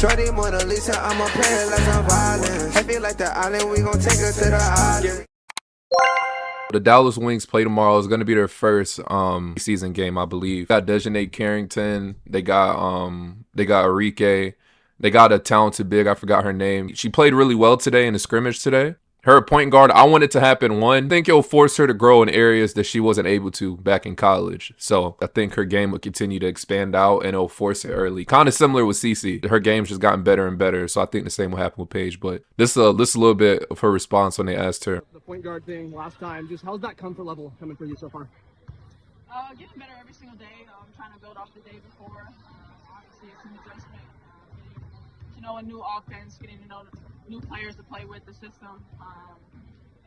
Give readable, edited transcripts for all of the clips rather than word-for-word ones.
Shorty Mona Lisa, I'ma play her like I'm violent. I feel like the island, we gon' take her to the island. The Dallas Wings play tomorrow. It's going to be their first season game, I believe. They got Dejanay Carrington. They got Arike. They got a talented big. I forgot her name. She played really well today in the scrimmage today. Her point guard, I want it to happen. One, I think it'll force her to grow in areas that she wasn't able to back in college. So I think her game will continue to expand out and it'll force it early. Kind of similar with Cece. Her game's just gotten better and better. So I think the same will happen with Paige. But this is a little bit of her response when they asked her. The point guard thing last time, just how's that comfort level coming for you so far? Getting better every single day. Trying to build off the day before. Obviously, it's an adjustment. Getting to know a new offense, getting to know new players to play with the system,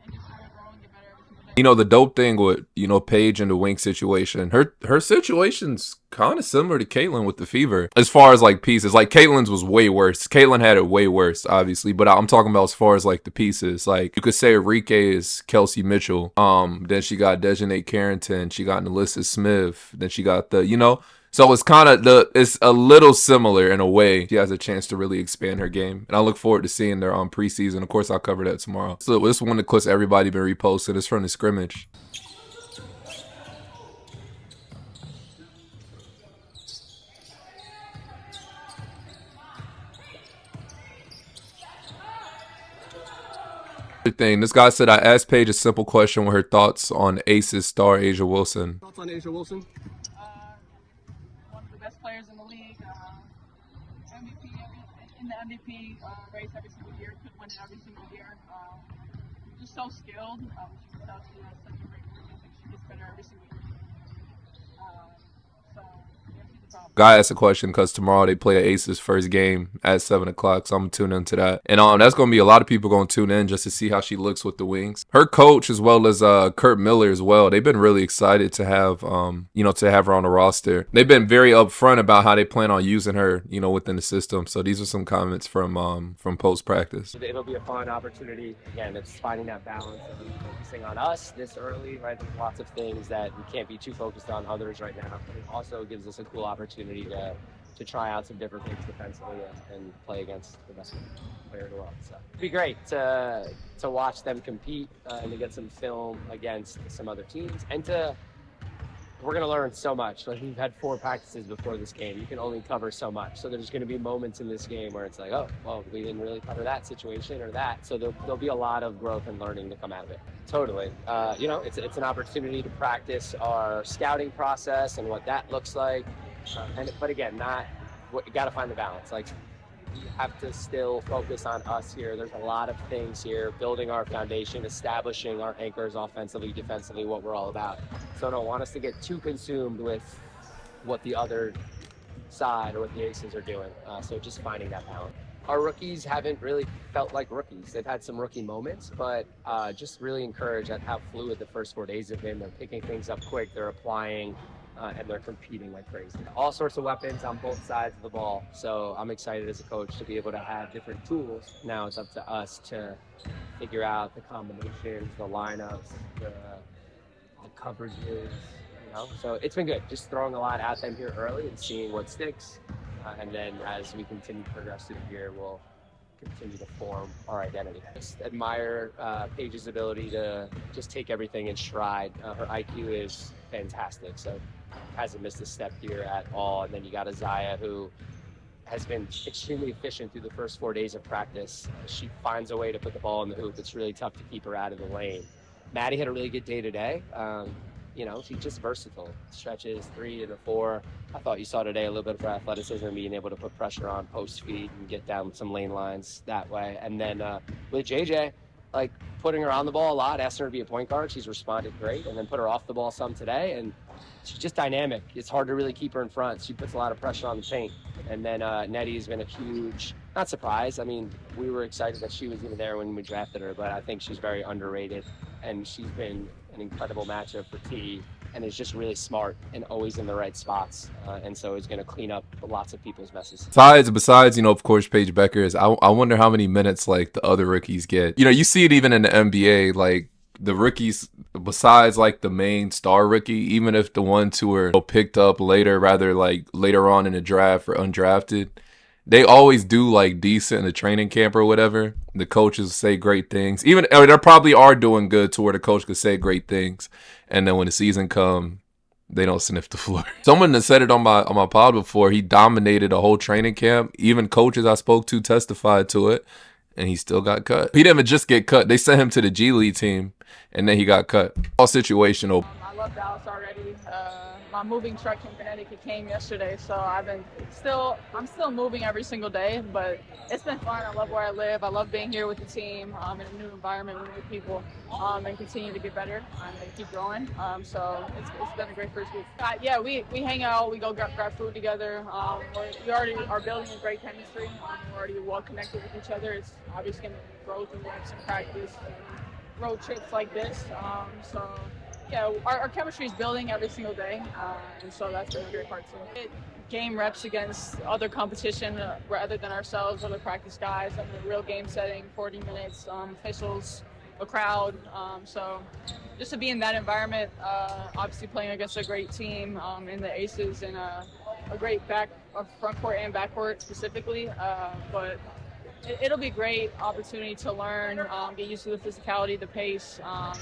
and just trying to grow and get better every single day. You know, the dope thing with, Paige and the Wing situation, her situation's kind of similar to Caitlyn with the fever. As far as, pieces, Caitlyn's was way worse. Caitlyn had it way worse, obviously, but I'm talking about as far as, the pieces. You could say Arike is Kelsey Mitchell. Then she got Dejanay Carrington. She got Nalissa Smith. Then she got So it's it's a little similar in a way. She has a chance to really expand her game. And I look forward to seeing their preseason. Of course, I'll cover that tomorrow. So this one, the clips everybody been reposting. It's from the scrimmage. This guy said, I asked Paige a simple question with her thoughts on Aces star A'ja Wilson. Thoughts on A'ja Wilson? One of the best players in the league. MVP in the MVP race every single year. Could win it every single year. Just so skilled. She can tell she has such a great career. I think she gets better every single year. So yeah, she's a problem. Guy asked a question because tomorrow they play the Aces first game at 7 o'clock, so I'm going to tune into that. And that's going to be a lot of people going to tune in just to see how she looks with the Wings. Her coach, as well as Kurt Miller as well, they've been really excited to have, to have her on the roster. They've been very upfront about how they plan on using her, within the system. So these are some comments from post-practice. It'll be a fun opportunity. Again, it's finding that balance of focusing on us this early, right? There's lots of things that we can't be too focused on others right now. But it also gives us a cool opportunity to try out some different things defensively and play against the best player in the world. So it'd be great to watch them compete and to get some film against some other teams. And we're going to learn so much. We've had 4 practices before this game. You can only cover so much. So there's going to be moments in this game where it's like, oh, well, we didn't really cover that situation or that. So there'll be a lot of growth and learning to come out of it. Totally. It's an opportunity to practice our scouting process and what that looks like. But again, you got to find the balance. You have to still focus on us here. There's a lot of things here, building our foundation, establishing our anchors offensively, defensively, what we're all about. So I don't want us to get too consumed with what the other side or what the Aces are doing. So just finding that balance. Our rookies haven't really felt like rookies. They've had some rookie moments, but just really encouraged at how fluid the first 4 days have been. They're picking things up quick. They're applying. And they're competing like crazy. All sorts of weapons on both sides of the ball. So I'm excited as a coach to be able to have different tools. Now it's up to us to figure out the combinations, the lineups, the coverages, So it's been good. Just throwing a lot at them here early and seeing what sticks. And then as we continue to progress through the year, we'll continue to form our identity. Just admire Paige's ability to just take everything in stride. Her IQ is fantastic, so hasn't missed a step here at all. And then you got Isaiah, who has been extremely efficient through the first 4 days of practice. She finds a way to put the ball in the hoop. It's really tough to keep her out of the lane. Maddie had a really good day today. She's just versatile. Stretches 3 to the 4. I thought you saw today a little bit of her athleticism, being able to put pressure on post feed and get down some lane lines that way. And then with JJ, putting her on the ball a lot, asking her to be a point guard. She's responded great, and then put her off the ball some today. And she's just dynamic. It's hard to really keep her in front. She puts a lot of pressure on the paint. And then Nettie's been a huge, not surprise. I mean, we were excited that she was even there when we drafted her, but I think she's very underrated. And she's been an incredible matchup for T, and is just really smart and always in the right spots. And so is going to clean up lots of people's messes. Besides, of course, Paige Bueckers, I wonder how many minutes the other rookies get. You see it even in the NBA, the rookies, besides the main star rookie, even if the ones who are picked up later, rather later on in the draft or undrafted, they always do like decent in the training camp or whatever. The coaches say great things. Even they probably are doing good to where the coach could say great things, and then when the season comes, they don't sniff the floor. Someone that said it on my pod before. He dominated a whole training camp. Even coaches I spoke to testified to it, and he still got cut. He didn't even just get cut. They sent him to the G League team, and then he got cut. All situational. I love Dallas already. My moving truck in Connecticut came yesterday, so I'm still moving every single day, but it's been fun. I love where I live. I love being here with the team in a new environment with new people, and continue to get better and keep growing. So it's been a great first week. Yeah, we hang out, we go grab food together. We already are building a great chemistry. We're already well connected with each other. It's obviously going to be growth and reps and practice and road trips like this. So yeah, our chemistry is building every single day, and so that's been a great part too. Game reps against other competition rather than ourselves, other practice guys, in a real game setting, 40 minutes, officials, a crowd. So just to be in that environment, obviously playing against a great team in the Aces and a great front court and back court specifically, but it'll be a great opportunity to learn, get used to the physicality, the pace, and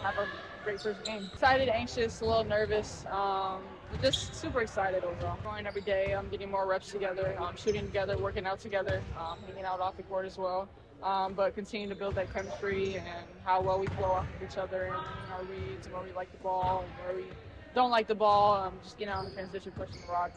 have a great first game. Excited, anxious, a little nervous, but just super excited overall. Growing every day, getting more reps together, shooting together, working out together, hanging out off the court as well. But continue to build that chemistry and how well we flow off of each other and our reads and where we like the ball and where we don't like the ball, just getting out in transition, pushing the rock,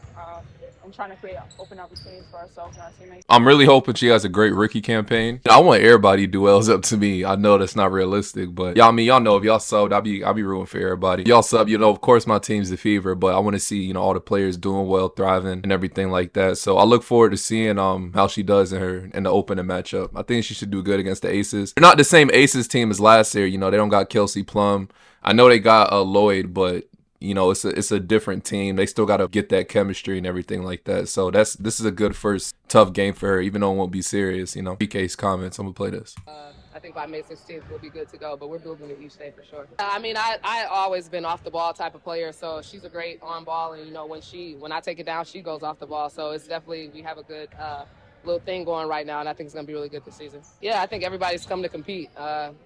and trying to create open opportunities for ourselves and our teammates. I'm really hoping she has a great rookie campaign. I want everybody to do L's up to me. I know that's not realistic, but y'all know if y'all subbed, I'll be rooting for everybody. Y'all sub, of course my team's the Fever, but I want to see, all the players doing well, thriving, and everything like that. So I look forward to seeing how she does in the opening matchup. I think she should do good against the Aces. They're not the same Aces team as last year. They don't got Kelsey Plum. I know they got Lloyd, but it's a different team. They still got to get that chemistry and everything like that. So this is a good first tough game for her, even though it won't be serious. PK's comments. I'm gonna play this. I think by May 16th we'll be good to go, but we're building it each day for sure. I always been off the ball type of player, so she's a great on ball, and when I take it down, she goes off the ball. So it's definitely, we have a good little thing going right now, and I think it's going to be really good this season. Yeah, I think everybody's come to compete.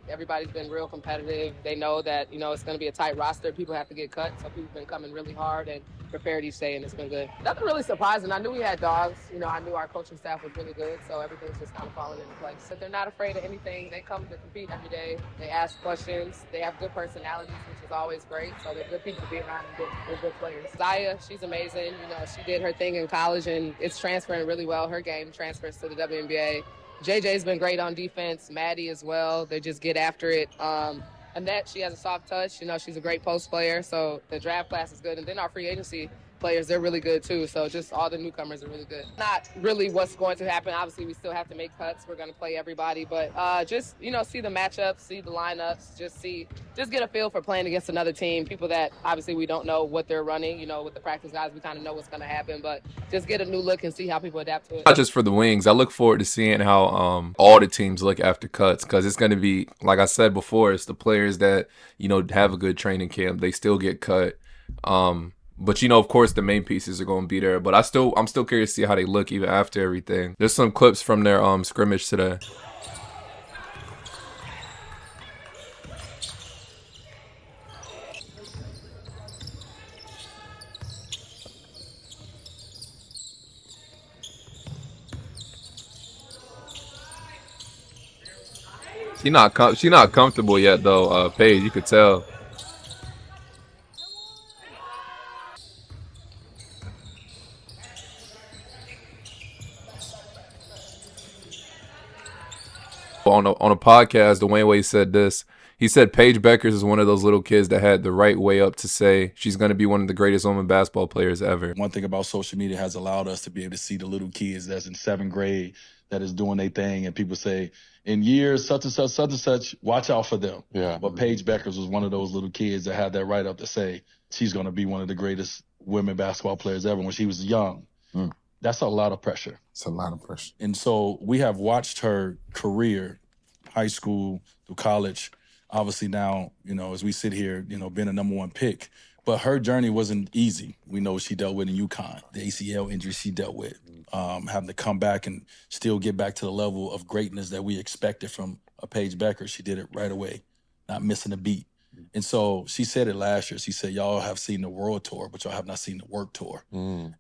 Everybody's been real competitive. They know that, it's going to be a tight roster. People have to get cut, so people have been coming really hard and prepared each day, and it's been good. Nothing really surprising. I knew we had dogs. I knew our coaching staff was really good, so everything's just kind of falling into place. But they're not afraid of anything. They come to compete every day. They ask questions. They have good personalities, which is always great, so they're good people to be around and they're good players. Zaya, she's amazing. She did her thing in college, and it's transferring really well. Her game transfers to the WNBA. JJ's been great on defense. Maddie as well. They just get after it. Annette, she has a soft touch. She's a great post player. So the draft class is good. And then our free agency players, they're really good too. So just all the newcomers are really good. Not really what's going to happen. Obviously, we still have to make cuts. We're going to play everybody. But just, see the matchups, see the lineups, just get a feel for playing against another team. People that obviously we don't know what they're running. With the practice guys, we kind of know what's going to happen. But just get a new look and see how people adapt to it. Not just for the Wings. I look forward to seeing how all the teams look after cuts, because it's going to be, like I said before, it's the players that, have a good training camp. They still get cut. But of course the main pieces are going to be there. But I'm still curious to see how they look even after everything. There's some clips from their scrimmage today. She's not comfortable yet though, Paige. You could tell. On a podcast, Dwayne Wade said this. He said Paige Bueckers is one of those little kids that had the right way up to say she's going to be one of the greatest women basketball players ever. One thing about social media has allowed us to be able to see the little kids that's in 7th grade that is doing their thing, and people say, in years, such and such, watch out for them. Yeah. But Paige Bueckers was one of those little kids that had that right up to say she's going to be one of the greatest women basketball players ever when she was young. That's a lot of pressure. It's a lot of pressure. And so we have watched her career, high school through college, obviously now, as we sit here, being a #1 pick. But her journey wasn't easy. We know what she dealt with in UConn, the ACL injury she dealt with. having to come back and still get back to the level of greatness that we expected from a Paige Bueckers. She did it right away, not missing a beat. And so she said it last year. She said, y'all have seen the world tour, but y'all have not seen the work tour.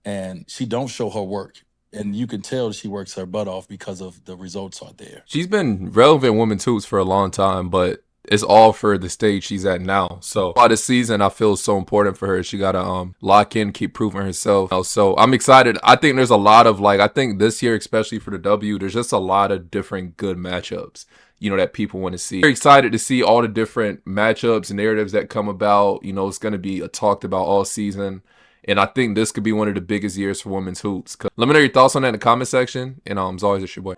And she don't show her work. And you can tell she works her butt off because of the results are there. She's been relevant women's hoops for a long time, but it's all for the stage she's at now. So by this season, I feel so important for her. She got to lock in, keep proving herself. So I'm excited. I think there's a lot of I think this year, especially for the W, there's just a lot of different good matchups, that people want to see. Very excited to see all the different matchups and narratives that come about. It's going to be talked about all season. And I think this could be one of the biggest years for women's hoops. Let me know your thoughts on that in the comment section. And as always, it's your boy.